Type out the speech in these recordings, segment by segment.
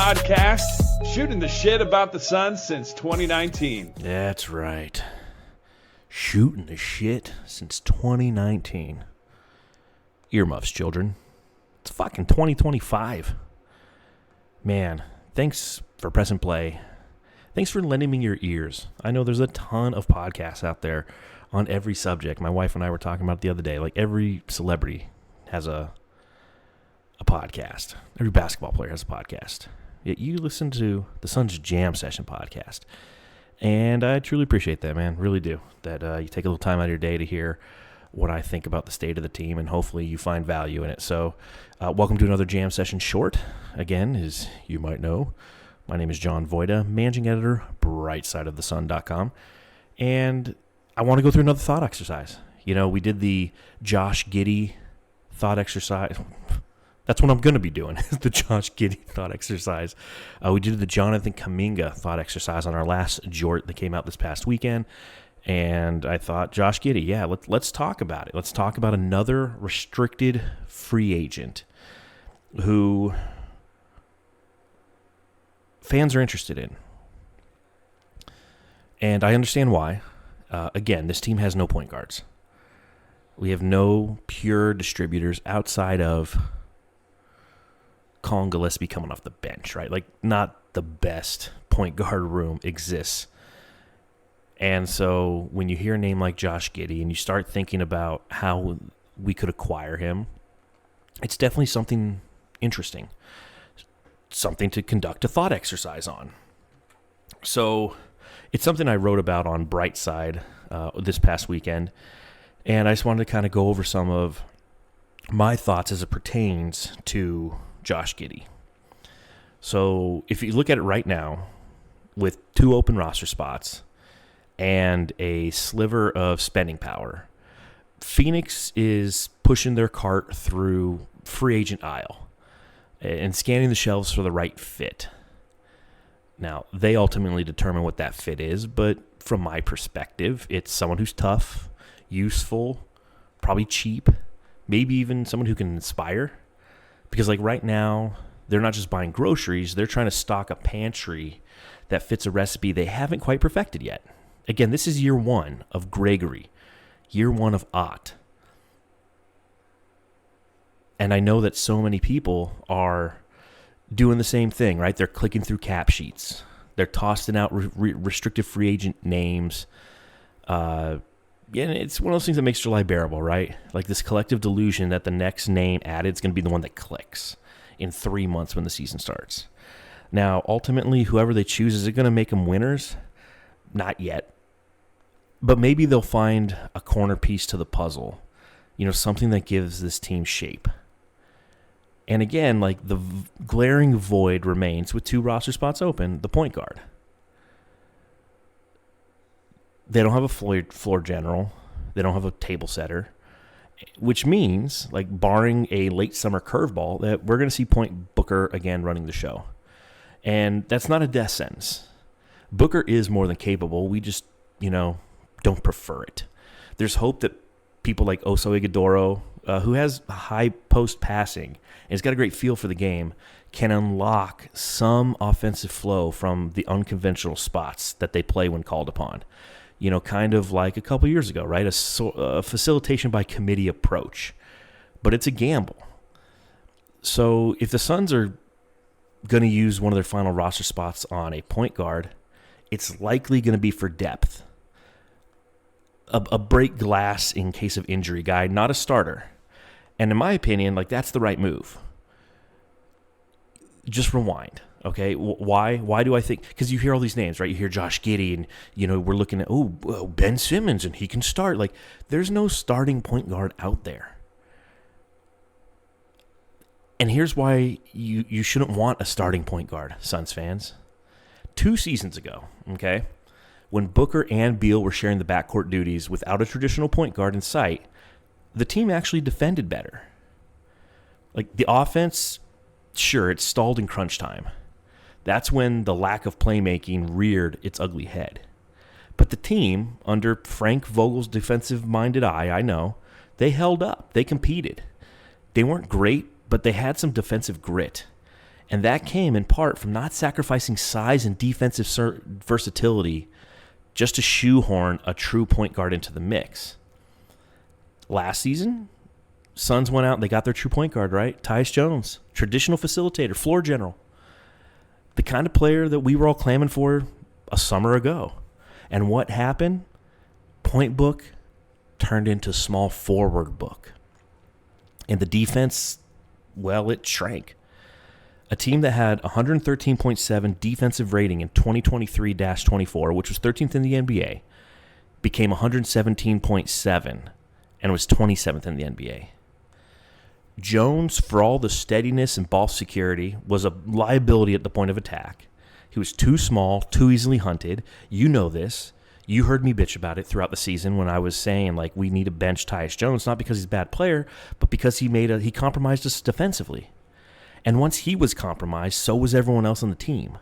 podcast, shooting the shit about the Suns since 2019. That's right. Shooting the shit since 2019. Earmuffs, children. It's fucking 2025. Man, thanks for pressing play. Thanks for lending me your ears. I know there's a ton of podcasts out there on every subject. My wife and I were talking about it the other day. Like, every celebrity has a podcast. Every basketball player has a podcast. Yet you listen to the Suns Jam Session podcast. And I truly appreciate that, man. Really do. That you take a little time out of your day to hear what I think about the state of the team, and hopefully you find value in it. So welcome to another Jam Session short. Again, as you might know, my name is John Voida, managing editor, brightsideofthesun.com. And I want to go through another thought exercise. You know, we did the Josh Giddey thought exercise. That's what I'm going to be doing, is the Josh Giddey thought exercise. We did the Jonathan Kuminga thought exercise on our last jort that came out this past weekend. And I thought, Josh Giddey, yeah, let's talk about it. Let's talk about another restricted free agent who fans are interested in. And I understand why. Again, this team has no point guards. We have no pure distributors outside of Colin Gillespie coming off the bench, right? Like, not the best point guard room exists. And so when you hear a name like Josh Giddey and you start thinking about how we could acquire him, it's definitely something interesting, something to conduct a thought exercise on. So it's something I wrote about on Brightside this past weekend, and I just wanted to kind of go over some of my thoughts as it pertains to Josh Giddey. So if you look at it right now, with 2 open roster spots and a sliver of spending power, Phoenix is pushing their cart through free agent aisle and scanning the shelves for the right fit. Now, they ultimately determine what that fit is, but from my perspective, it's someone who's tough, useful, probably cheap, maybe even someone who can inspire. Because, like, right now, they're not just buying groceries, they're trying to stock a pantry that fits a recipe they haven't quite perfected yet. Again, this is year 1 of Gregory, year 1 of Ott. And I know that so many people are doing the same thing, right? They're clicking through cap sheets. They're tossing out restricted free agent names. Yeah, and it's one of those things that makes July bearable, right? Like this collective delusion that the next name added is going to be the one that clicks in 3 months when the season starts. Now, ultimately, whoever they choose, is it going to make them winners? Not yet. But maybe they'll find a corner piece to the puzzle, you know, something that gives this team shape. And again, like, the glaring void remains with 2 roster spots open, the point guard. They don't have a floor general. They don't have a table setter, which means, like, barring a late summer curveball, that we're going to see Point Booker again running the show. And that's not a death sentence. Booker is more than capable. We just, you know, don't prefer it. There's hope that people like Oso Ighodaro, who has high post passing and has got a great feel for the game, can unlock some offensive flow from the unconventional spots that they play when called upon. You know, kind of like a couple years ago, right? A facilitation by committee approach. But it's a gamble. So if the Suns are going to use one of their final roster spots on a point guard, it's likely going to be for depth. A break glass in case of injury guy, not a starter. And in my opinion, like, that's the right move. Just rewind. Okay, why do I think? Because you hear all these names, right? You hear Josh Giddey, and, you know, we're looking at, Ben Simmons, and he can start. Like, there's no starting point guard out there. And here's why you shouldn't want a starting point guard, Suns fans. 2 seasons ago, okay, when Booker and Beal were sharing the backcourt duties without a traditional point guard in sight, the team actually defended better. Like, the offense, sure, it stalled in crunch time. That's when the lack of playmaking reared its ugly head. But the team, under Frank Vogel's defensive-minded eye, I know, they held up. They competed. They weren't great, but they had some defensive grit. And that came in part from not sacrificing size and defensive versatility just to shoehorn a true point guard into the mix. Last season, Suns went out and they got their true point guard, right? Tyus Jones, traditional facilitator, floor general. The kind of player that we were all clamoring for a summer ago. And what happened? Point book turned into small forward book. And the defense, well, it shrank. A team that had 113.7 defensive rating in 2023-24, which was 13th in the NBA, became 117.7 and was 27th in the NBA. Jones, for all the steadiness and ball security, was a liability at the point of attack. He was too small, too easily hunted. You know this. You heard me bitch about it throughout the season when I was saying, like, we need to bench Tyus Jones, not because he's a bad player, but because he compromised us defensively. And once he was compromised, so was everyone else on the team.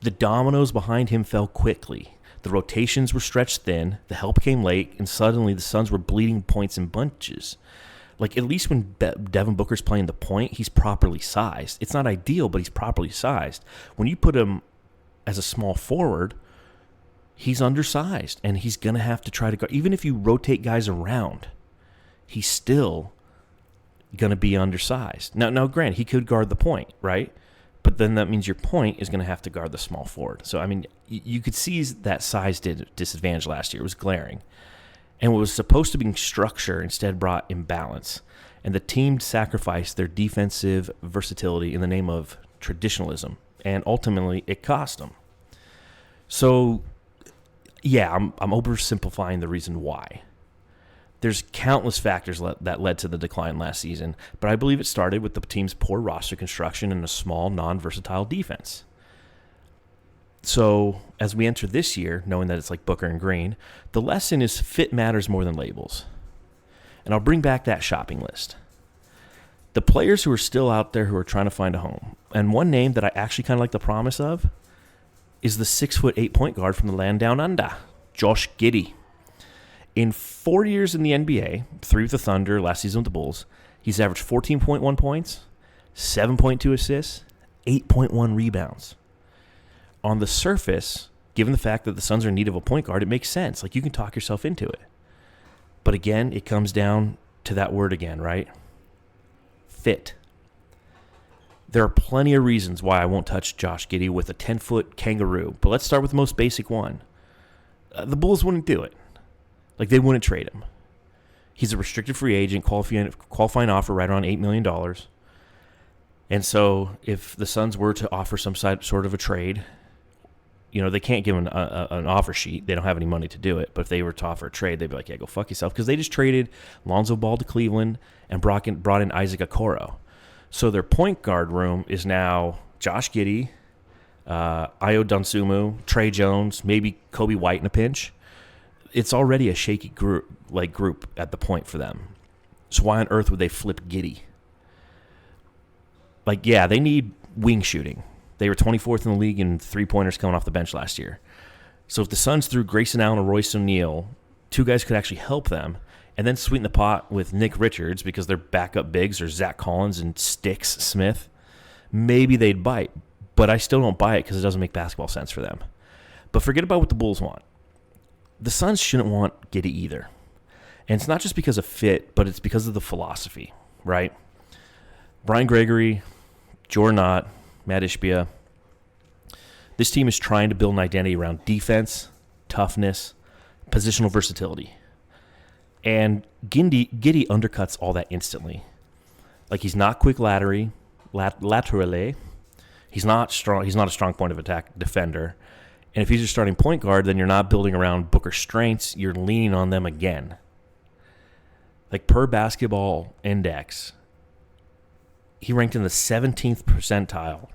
The dominoes behind him fell quickly. The rotations were stretched thin, the help came late, and suddenly the Suns were bleeding points in bunches. Like, at least when Devin Booker's playing the point, he's properly sized. It's not ideal, but he's properly sized. When you put him as a small forward, he's undersized, and he's going to have to try to guard. Even if you rotate guys around, he's still going to be undersized. Now, granted, he could guard the point, right? But then that means your point is going to have to guard the small forward. So, I mean, you could see that size disadvantage last year. It was glaring. And what was supposed to be structure instead brought imbalance. And the team sacrificed their defensive versatility in the name of traditionalism. And ultimately, it cost them. So, yeah, I'm oversimplifying the reason why. There's countless factors that led to the decline last season, but I believe it started with the team's poor roster construction and a small, non-versatile defense. So, as we enter this year, knowing that it's like Booker and Green, the lesson is fit matters more than labels. And I'll bring back that shopping list. The players who are still out there who are trying to find a home, and one name that I actually kind of like the promise of, is the 6'8" point guard from the land down under, Josh Giddey. In 4 years in the NBA, 3 with the Thunder, last season with the Bulls, he's averaged 14.1 points, 7.2 assists, 8.1 rebounds. On the surface, given the fact that the Suns are in need of a point guard, it makes sense. Like, you can talk yourself into it. But again, it comes down to that word again, right? Fit. There are plenty of reasons why I won't touch Josh Giddey with a 10-foot kangaroo, but let's start with the most basic one. The Bulls wouldn't do it. Like, they wouldn't trade him. He's a restricted free agent, qualifying offer right around $8 million. And so if the Suns were to offer some sort of a trade, you know, they can't give him an offer sheet. They don't have any money to do it. But if they were to offer a trade, they'd be like, yeah, go fuck yourself. Because they just traded Lonzo Ball to Cleveland and brought in Isaac Okoro. So their point guard room is now Josh Giddey, Ayo Dosunmu, Trey Jones, maybe Kobe White in a pinch. It's already a shaky group at the point for them. So why on earth would they flip Giddey? Like, yeah, they need wing shooting. They were 24th in the league in three-pointers coming off the bench last year. So if the Suns threw Grayson Allen or Royce O'Neal, two guys could actually help them, and then sweeten the pot with Nick Richards because their backup bigs are Zach Collins and Sticks Smith, maybe they'd bite. But I still don't buy it because it doesn't make basketball sense for them. But forget about what the Bulls want. The Suns shouldn't want Giddey either. And it's not just because of fit, but it's because of the philosophy, right? Brian Gregory, Jordan Ott, Matt Ishbia. This team is trying to build an identity around defense, toughness, positional versatility. And Giddey undercuts all that instantly. Like, he's not quick laterally. He's not strong. He's not a strong point of attack defender. And if he's your starting point guard, then you're not building around Booker's strengths. You're leaning on them again. Like, per basketball index, he ranked in the 17th percentile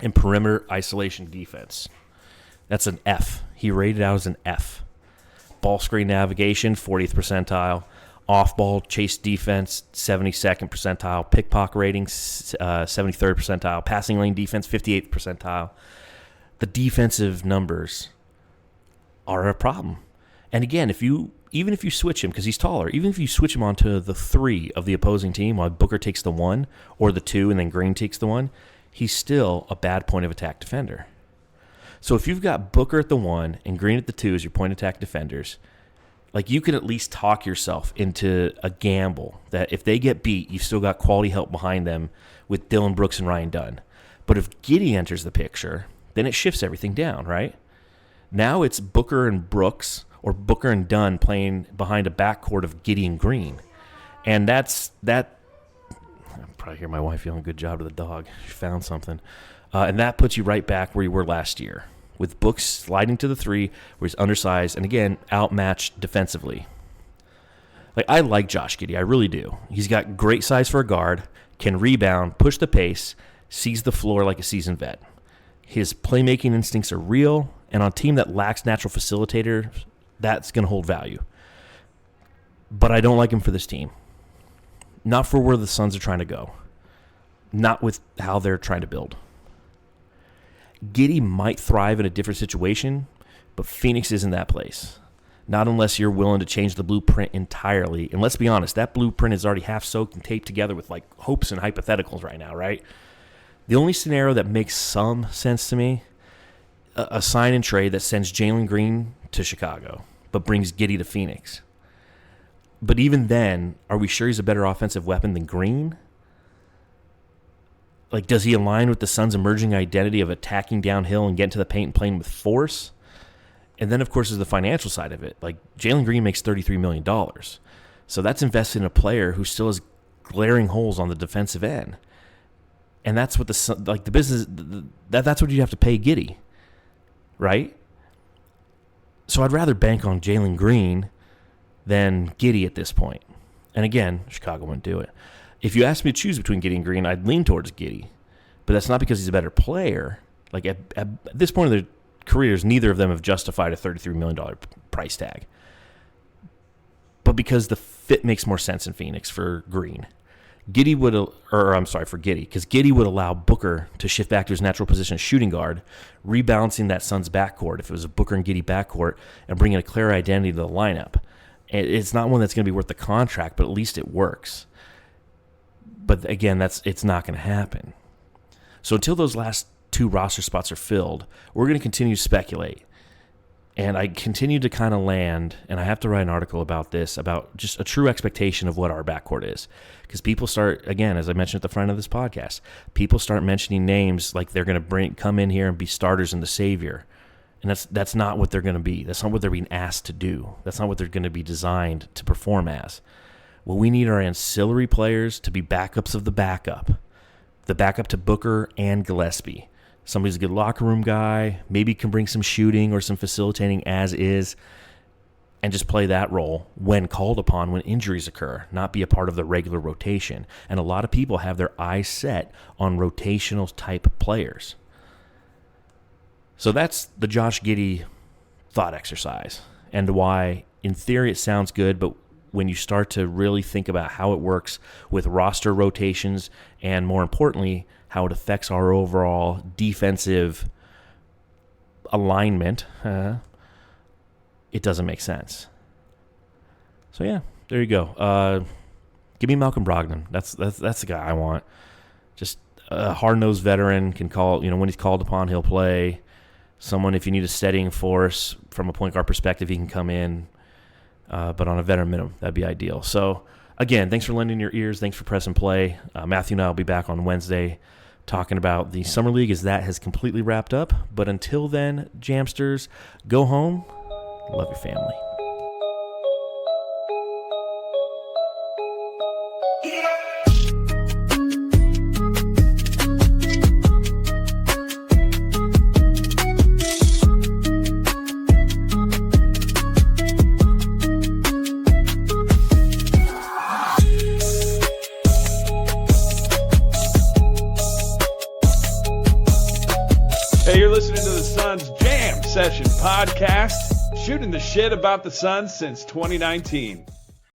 in perimeter isolation defense. That's an F. He rated out as an F. Ball screen navigation, 40th percentile. Off-ball chase defense, 72nd percentile. Pickpocket rating, 73rd percentile. Passing lane defense, 58th percentile. The defensive numbers are a problem. And again, even if you switch him, because he's taller, even if you switch him onto the 3 of the opposing team while Booker takes the 1 or the 2 and then Green takes the 1, he's still a bad point of attack defender. So if you've got Booker at the 1 and Green at the 2 as your point of attack defenders, like, you can at least talk yourself into a gamble that if they get beat, you've still got quality help behind them with Dylan Brooks and Ryan Dunn. But if Giddey enters the picture, then it shifts everything down, right? Now it's Booker and Brooks or Booker and Dunn playing behind a backcourt of Giddey and Green. And that. I'll probably hear my wife yelling, "Good job to the dog. She found something." And that puts you right back where you were last year, with Brooks sliding to the 3, where he's undersized and, again, outmatched defensively. Like, I like Josh Giddey. I really do. He's got great size for a guard, can rebound, push the pace, sees the floor like a seasoned vet. His playmaking instincts are real, and on a team that lacks natural facilitators, that's going to hold value. But I don't like him for this team. Not for where the Suns are trying to go. Not with how they're trying to build. Giddey might thrive in a different situation, but Phoenix isn't that place. Not unless you're willing to change the blueprint entirely. And let's be honest, that blueprint is already half soaked and taped together with like hopes and hypotheticals right now, right? The only scenario that makes some sense to me, a sign and trade that sends Jalen Green to Chicago, but brings Giddey to Phoenix. But even then, are we sure he's a better offensive weapon than Green? Like, does he align with the Suns' emerging identity of attacking downhill and getting to the paint and playing with force? And then, of course, there's the financial side of it. Like, Jalen Green makes $33 million. So that's invested in a player who still has glaring holes on the defensive end. And that's what the business, that's what you have to pay Giddey, right? So I'd rather bank on Jalen Green than Giddey at this point. And again, Chicago wouldn't do it. If you asked me to choose between Giddey and Green, I'd lean towards Giddey. But that's not because he's a better player. Like, at this point in their careers, neither of them have justified a $33 million price tag. But because the fit makes more sense in Phoenix for Green. For Giddey, because Giddey would allow Booker to shift back to his natural position as shooting guard, rebalancing that Suns backcourt, if it was a Booker and Giddey backcourt, and bringing a clear identity to the lineup. It's not one that's going to be worth the contract, but at least it works. But again, it's not going to happen. So until those last 2 roster spots are filled, we're going to continue to speculate. And I continue to kind of land, and I have to write an article about this, about just a true expectation of what our backcourt is. Because people start, again, as I mentioned at the front of this podcast, people start mentioning names like they're going to come in here and be starters and the savior. And that's not what they're going to be. That's not what they're being asked to do. That's not what they're going to be designed to perform as. Well, we need our ancillary players to be backups of the backup to Booker and Gillespie. Somebody's a good locker room guy, maybe can bring some shooting or some facilitating as is, and just play that role when called upon when injuries occur, not be a part of the regular rotation. And a lot of people have their eyes set on rotational type players. So that's the Josh Giddey thought exercise, and why, in theory, it sounds good, but when you start to really think about how it works with roster rotations and, more importantly, how it affects our overall defensive alignment, it doesn't make sense. So, yeah, there you go. Give me Malcolm Brogdon. That's the guy I want. Just a hard-nosed veteran, can call, when he's called upon, he'll play. Someone, if you need a steadying force from a point guard perspective, he can come in. But on a veteran minimum, that'd be ideal. So, again, thanks for lending your ears. Thanks for pressing play. Matthew and I will be back on Wednesday talking about the Summer League as that has completely wrapped up. But until then, Jamsters, go home. Love your family. Hey, you're listening to the Suns Jam Session podcast, shooting the shit about the Suns since 2019.